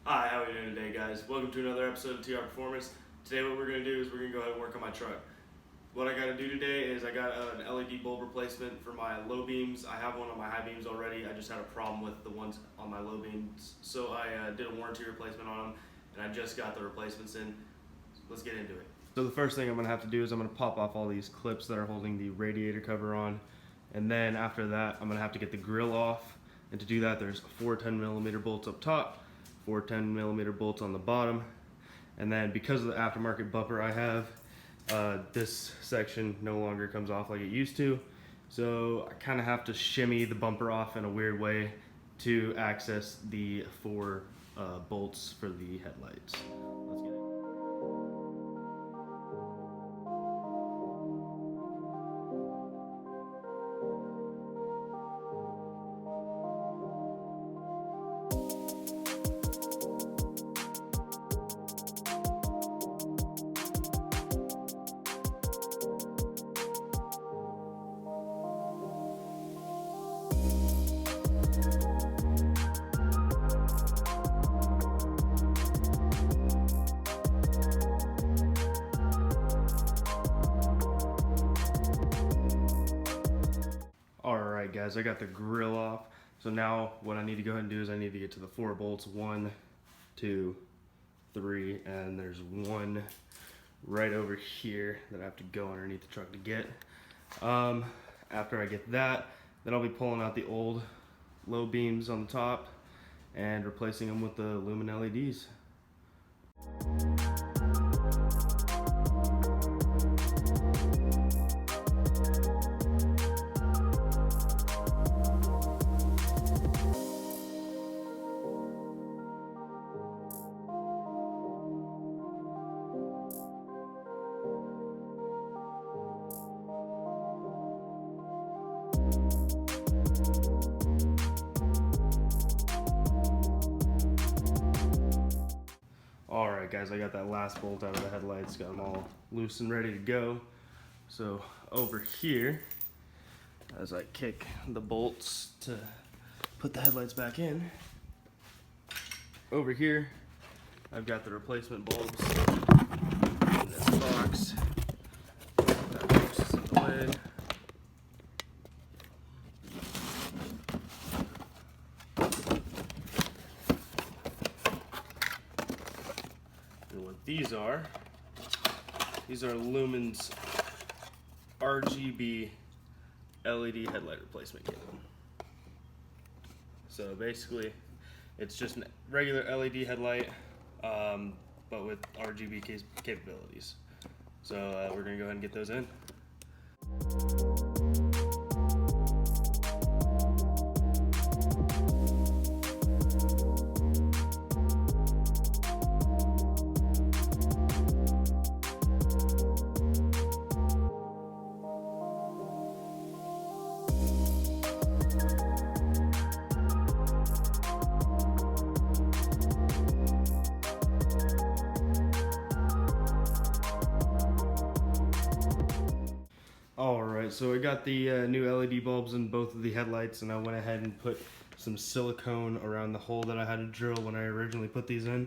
Hi, how are you doing today, guys? Welcome to another episode of TR Performance. Today what we're going to do is we're going to go ahead and work on my truck. What I got to do today is I got an LED bulb replacement for my low beams. I have one on my high beams already. I just had a problem with the ones on my low beams. So I did a warranty replacement on them, and I just got the replacements in. Let's get into it. So the first thing I'm going to have to do is I'm going to pop off all these clips that are holding the radiator cover on. And then after that, I'm going to have to get the grill off. And to do that, there's 4 10mm bolts up top, 4 10mm bolts on the bottom, and then because of the aftermarket bumper I have, this section no longer comes off like it used to, so I kind of have to shimmy the bumper off in a weird way to access the 4 bolts for the headlights. Let's get it. Alright guys, I got the grill off. So now what I need to go ahead and do is I need to get to the 4 bolts. 1, 2, 3, and there's one right over here that I have to go underneath the truck to get. After I get that, then I'll be pulling out the old low beams on the top and replacing them with the Lumen LEDs. Alright guys, I got that last bolt out of the headlights, got them all loose and ready to go. So over here, as I kick the bolts to put the headlights back in, over here I've got the replacement bulbs in this box. That box is in the lid. And what these are Lumen's RGB LED headlight replacement kit. So basically, it's just a regular LED headlight, but with RGB capabilities. So we're gonna go ahead and get those in. Alright, so I got the new LED bulbs in both of the headlights, and I went ahead and put some silicone around the hole that I had to drill when I originally put these in.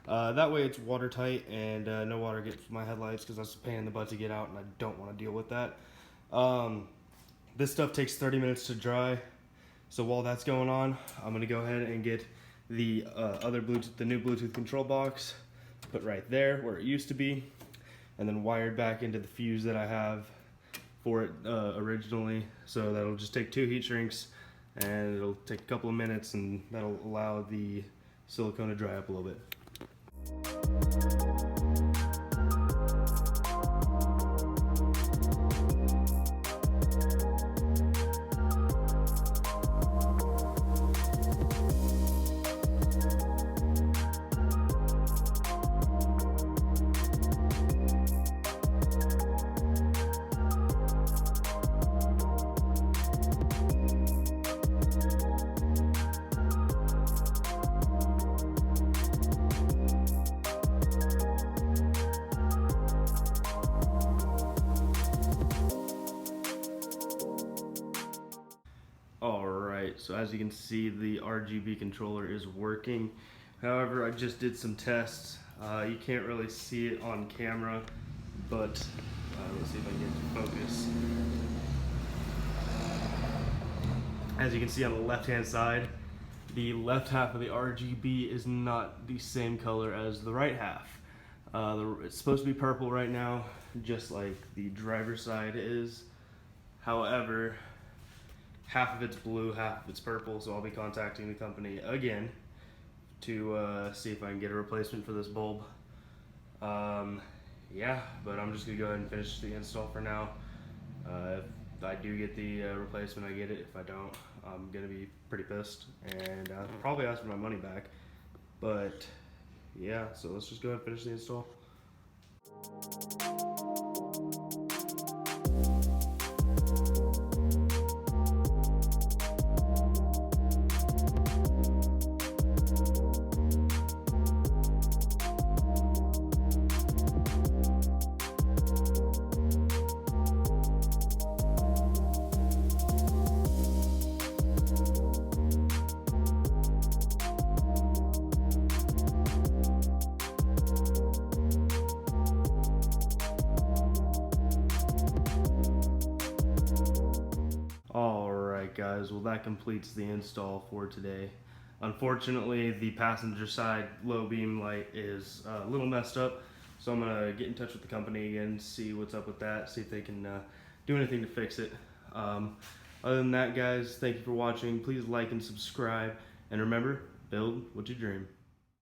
That way it's watertight and no water gets my headlights, because that's a pain in the butt to get out and I don't want to deal with that. This stuff takes 30 minutes to dry, so while that's going on, I'm going to go ahead and get the the new Bluetooth control box put right there where it used to be, and then wired back into the fuse that I have for it originally. So that'll just take 2 heat shrinks, and it'll take a couple of minutes, and that'll allow the silicone to dry up a little bit. Alright, so as you can see, the RGB controller is working. However, I just did some tests. You can't really see it on camera, but let's see if I can get it to focus. As you can see on the left-hand side, the left half of the RGB is not the same color as the right half. It's supposed to be purple right now, just like the driver's side is. However, half of it's blue, half of it's purple, so I'll be contacting the company again to see if I can get a replacement for this bulb. Yeah, but I'm just gonna go ahead and finish the install for now. If I do get the replacement, I get it. If I don't, I'm gonna be pretty pissed and probably ask for my money back. But yeah, so let's just go ahead and finish the install. Alright guys, well that completes the install for today. Unfortunately, the passenger side low beam light is a little messed up, so I'm going to get in touch with the company again, see what's up with that, see if they can do anything to fix it. Other than that guys, thank you for watching. Please like and subscribe, and remember, build what you dream.